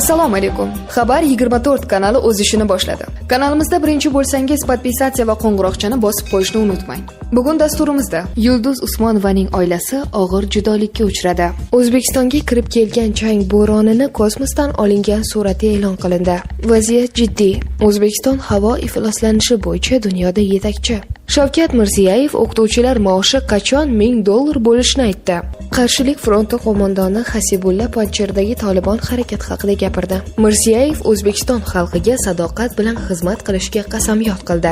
Assalomu alaykum. Xabar 24 kanali o'z ishini boshladi. Kanalimizda birinchi bo'lsangiz, podpisatsiya va qo'ng'iroqchani bosib qo'yishni unutmang. Bugun dasturimizda Yulduz Usmonovaning oilasi og'ir judolikka uchradi. O'zbekistonga kirib kelgan chang bo'ronini kosmosdan olingan surati e'lon qilindi. Vaziyat jiddiy. O'zbekiston havo ifloslanishi bo'yicha dunyoda yetakchi. Shavkat Mirziyoyev o'qituvchilar maoshi qachon $1000 bo'lishini aytdi. Qarshilik fronti qo'mondoni Hasibulla Panjshirdagi Tolibon harakati haqida gapirdi. Mirziyoyev O'zbekiston xalqiga sadoqat bilan xizmat qilishga qasamyod qildi.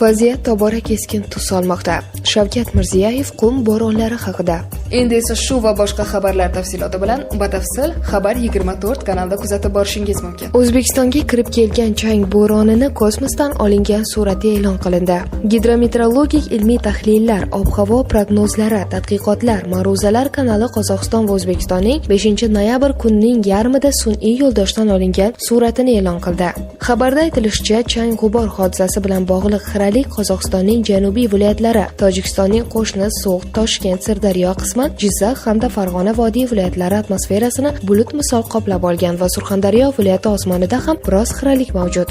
Vaziyat tobora keskin tus olmoqda. Shavkat Mirziyoyev qum bo'ronlari haqida. Endi esa shu va boshqa xabarlar tafsiloti bilan batafsil Xabar 24 kanalida kuzatib borishingiz mumkin. O'zbekistonga kirib kelgan chang bo'ronini kosmosdan olingan surati e'lon qilindi. Gidrometeorologik ilmiy tahlillar, ob-havo prognozlari, tadqiqotlar, ma'ruzalar kanali Qozog'iston va O'zbekistonning 5-noyabr kunining yarmida sun'iy yo'ldoshdan olingan suratini e'lon qildi. Xabarda aytilishicha, chang g'ubor hodisasi bilan bog'liq xiralik Qozog'istonning janubiy viloyatlari, Tojikistonning qo'shni So'g'd, Toshkent, Sirdaryo qismi, Jizzax hamda Farg'ona vodiy viloyatlari atmosferasini bulut misol qoplab olgan va Surxondaryo viloyati osmonida ham biroz xiralik mavjud.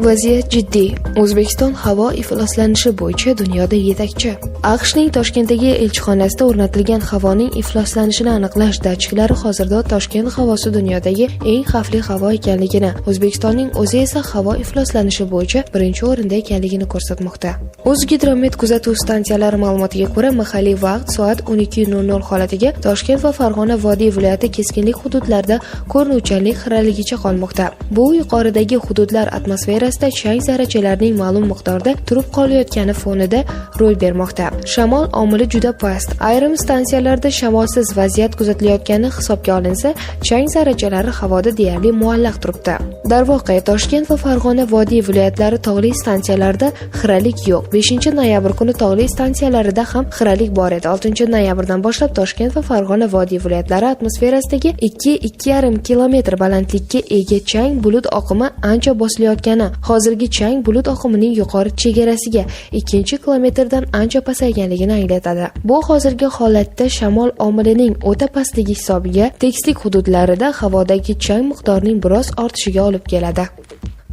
Vaziyat jiddiy. O'zbekiston havo ifloslanishi bo'yicha dunyoda yetakchi. AQShning Toshkentdagi elchixonasida o'rnatilgan havoning ifloslanishini aniqlash datchiklari hozirda Toshkent havosi dunyodagi eng xavfli havo ekanligini, O'zbekistonning o'zi esa havo ifloslanishi bo'yicha birinchi o'rinda ekanligini ko'rsatmoqda. O'zgidromet kuzatuv stansiyalari ma'lumotiga ko'ra, mahalliy vaqt soat 12:00 holatiga Toshkent va Farg'ona vodiy viloyati keskinlik hududlarida ko'rinuvchanlik xiraligicha qolmoqda. Bu yuqoridagi hududlar atmosferasida chang zarrachalarining ma'lum miqdorda turib qolayotgani fonida ro'y bermoqda. Shamol omili juda past. Ayrim stansiyalarda shamolsiz vaziyat kuzatilayotgani hisobga olinsa, chang zarrachalari havoda deyarli muallaq turibdi. Darvoqe, Toshkent va Farg'ona vodiy viloyatlari tog'li stansiyalarida xiralik yo'q. 5-noyabr kuni tog'li stansiyalarida ham xiralik bor edi. 6-noyabrdan boshlab Toshkent va Farg'ona vodiy viloyatlari atmosferasidagi 2-2,5 kilometr balandlikka ega chang bulut oqimi ancha bosilayotgani, hozirgi chang bulut oqimining yuqori chegarasiga 2-kilometrdan ancha pasayganligini anglatadi. Bu hozirgi holatda shamol omilining o'ta pastligi hisobiga tekislik hududlarida havodagi chang miqdorining biroz ortishiga olib keladi.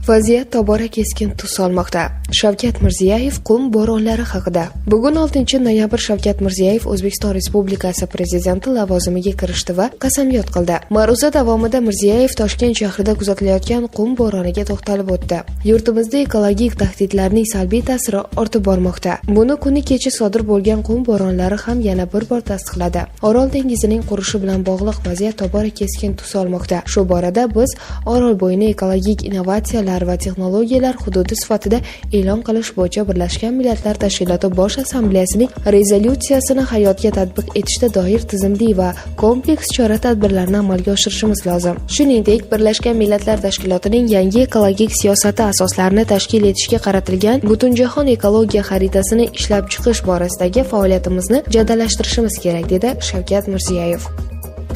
Vaziyat tobora keskin tus olmoqda. Shavkat Mirziyoyev qum bo'ronlari haqida. Bugun 6-noyabr Shavkat Mirziyoyev O'zbekiston Respublikasi prezidenti lavozimiga kirishdi va qasamyod qildi. Ma'ruza davomida Mirziyoyev Toshkent shahrida kuzatilayotgan qum bo'roniga to'xtalib o'tdi. Yurtimizda ekologik tahdidlarning salbiy ta'siri ortib bormoqda. Buni kuni kecha sodir bo'lgan qum bo'ronlari ham yana bir bor tasdiqladi. Orol dengizining qurishi bilan bog'liq vaziyat tobora keskin tus olmoqda. Shu borada biz Orol bo'yini ekologik innovatsiyalar va texnologiyalar hududi sifatida e'lon qilish bo'yicha Birlashgan Millatlar Tashkiloti Bosh Assambleyasining rezolyutsiyasini hayotga tatbiq etishda doir tizimli va kompleks chora-tadbirlarni amalga oshirishimiz lozim. Shuningdek, Birlashgan Millatlar Tashkilotining yangi ekologik siyosati asoslarini tashkil etishga qaratilgan Butunjahon ekologiya xaritasini ishlab chiqish borasidagi faoliyatimizni jadallashtirishimiz kerak, dedi Shavkat Mirziyoyev.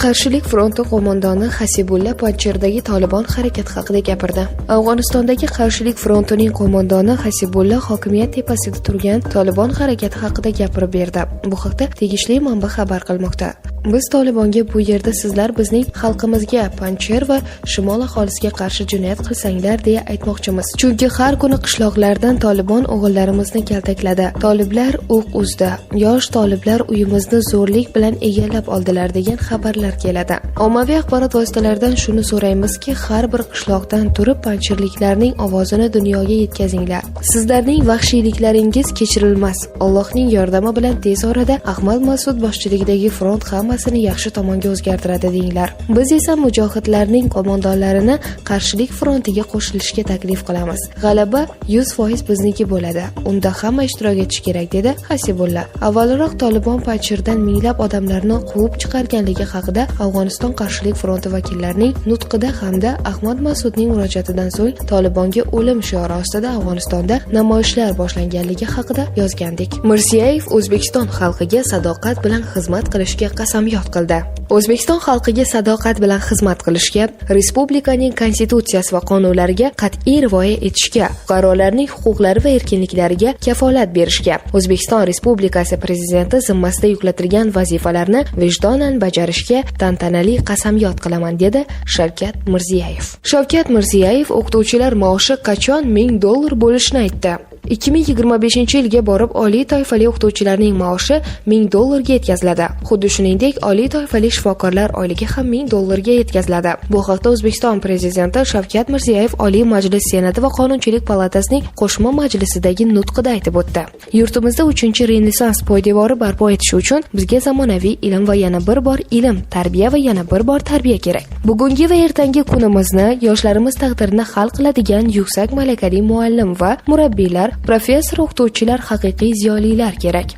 Qarshilik fronti qo'mondoni Hasibulla Panjshirdagi Tolibon harakati haqida gapirdi. Afg'onistondagi Qarshilik frontining qo'mondoni Hasibulla hokimiyat tepasida turgan Tolibon harakati haqida gapirib berdi. Bu haqda tegishli manba xabar qilmoqda. Biz Tolibonga bu yerda sizlar bizning xalqimizga, Panjshir va shimol aholisiga qarshi jinoyat qilsanglar deya aytmoqchimiz. Chunki har kuni qishloqlardan Tolibon o'g'illarimizni kaltakladi. Toliblar o'q uzdi. Yosh toliblar uyimizni zo'rlik bilan egallab oldilar degan xabarlar keladi. Ommaviy axborot vositalaridan shuni so'raymizki, har bir qishloqdan turib panjshirliklarning ovozini dunyoga yetkazinglar. Sizlarning vahshiyliklaringiz kechirilmas. Allohning yordami bilan tez orada Ahmad Mas'ud boshchiligidagi front hammasini yaxshi tomonga o'zgartiradi denglar. Biz esa mujohidlarning qo'mondonlarini Qarshilik frontiga qo'shilishga taklif qilamiz. G'alaba 100% bizniki bo'ladi. Unda hamma ishtirok etishi kerak, dedi Hasibulla. Avvalroq Tolibon Panjshirdan minglab odamlarni quvib chiqarganligi haqida Afg'oniston Qarshilik fronti vakillarining nutqida hamda Ahmad Mas'udning murojaatidan so'ng Tolibonga o'lim shiori ostida Afg'onistonda namoyishlar boshlanganligi haqida yozgandik. Mirziyoyev O'zbekiston xalqiga sadoqat bilan xizmat qilishga qasam qasamyod qildi. O'zbekiston xalqiga sadoqat bilan xizmat qilishga, respublikaning konstitutsiyasi va qonunlariga qat'iy rioya etishga, fuqarolarning huquqlari va erkinliklariga kafolat berishga, O'zbekiston Respublikasi Prezidenti zimmasida yuklatilgan vazifalarni vijdonan bajarishga tantanali qasamyod qilaman, dedi Shavkat Mirziyoyev. Shavkat Mirziyoyev o'qituvchilar maoshi qachon $1000 bo'lishini aytdi. 2025-yilga borib oliy toifali o'qituvchilarning maoshi $1000 ga yetkaziladi. Xuddi shuningdek, oliy toifali shifokorlar oyligi ham $1000 ga yetkaziladi. Bu haqda O'zbekiston Prezidenti Shavkat Mirziyoyev Oliy Majlis Senati va Qonunchilik palatasining qo'shma majlisidagi nutqida aytib o'tdi. Yurtimizda 3-Renessans poydevori barpo etish uchun bizga zamonaviy ilm va yana bir bor ilm, tarbiya va yana bir bor tarbiya kerak. Bugungi va ertangi kunimizni, yoshlarimiz taqdirini hal qiladigan yuksak malakali muallim va murabbiylar, professor, o'qituvchilar, haqiqiy ziyolilar kerak.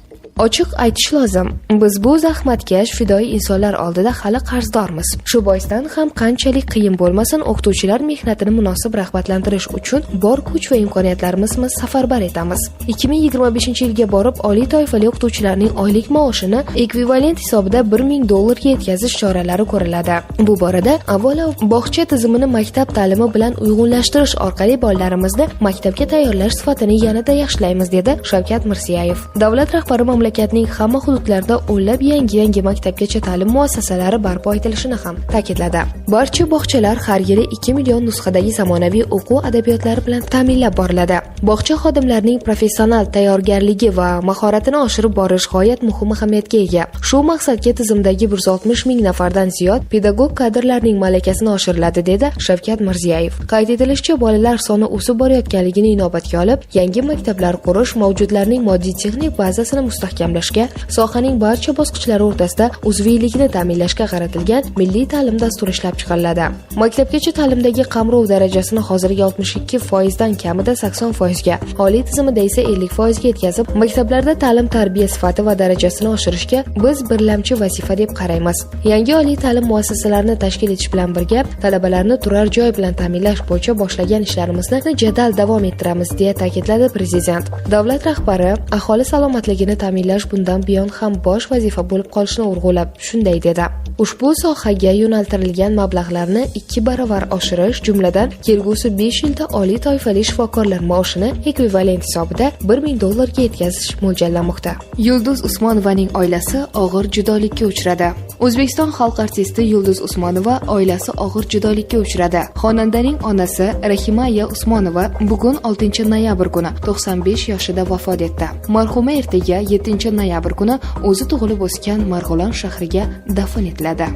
Ochiq aytish lozim, biz bu zahmatkash fidoyi insonlar oldida hali qarzdormiz. Shu boisdan ham qanchalik qiyin bo'lmasin, o'qituvchilar mehnatini munosib rag'batlantirish uchun bor kuch va imkoniyatlarimizni safarbar etamiz. 2025-yilga borib oliy toifali o'qituvchilarning oylik maoshini ekvivalent hisobida $1000 ga yetkazish choralari ko'riladi. Bu borada avvalo bog'cha tizimini maktab ta'limi bilan uyg'unlashtirish orqali bolalarimizni maktabga tayyorlash sifatini yanada yaxshilaymiz, dedi Shavkat Mirziyoyev. Davlat rahbari mamlakatning hamma hududlarida o'nlab yangi maktabgacha ta'lim muassasalari barpo etilishini ham ta'kidladi. Barcha bog'chalar har yili 2 million nusxadagi zamonaviy o'quv adabiyotlari bilan ta'minlab boriladi. Bog'cha xodimlarining professional tayyorgarligi va mahoratini oshirib borish g'oyat muhim ahamiyatga ega. Shu maqsadga tizimdagi 160 ming nafardan ziyod pedagog kadrlarning malakasini oshiriladi, dedi Shavkat Mirziyoyev. Qayd etilishicha, bolalar soni o'sib borayotganligini inobatga olib, yangi maktablar qurish, mavjudlarning moddiy-texnik bazasini mustahkamlashga, sohaning barcha bosqichlari o'rtasida uzviylikni ta'minlashga qaratilgan milliy ta'lim dasturi ishlab chiqariladi. Maktabgacha ta'limdagi qamrov darajasini hozirgi 62% dan kamida 80% ga, oliy tizimida esa 50% ga yetkazib, maktablarda ta'lim-tarbiya sifati va darajasini oshirishga biz birlamchi vazifa deb qaraymiz. Yangi oliy ta'lim muassasalarini tashkil etish bilan birga, talabalarni turar joy bilan ta'minlash bo'yicha boshlagan ishlarimizni jadal davom ettiramiz, deya ta'kidladi Prezident. Davlat rahbari aholi salomatligini ta'minlash bundan buyon ham bosh vazifa bo'lib qolishini urg'ulab, shunday dedi. Ushbu sohaga yo'naltirilgan mablag'larni 2 barobar oshirish, jumladan kelgusi 5 yilda oliy toifali shifokorlar maoshini ekvivalent hisobida $1000 ga yetkazish mo'ljallanmoqda. Yulduz Usmonovaning oilasi og'ir judolikka uchradi. O'zbekiston xalq artisti Yulduz Usmonova oilasi og'ir judolikka uchradi. Xonandaning onasi Rahimaya Usmonova bugun 6-noyabr kuni 95 yoshida vafot etdi. Marhuma ertaga 7-noyabr kuni o'zi tug'ilib o'sgan Marg'ilon shahriga dafn etiladi.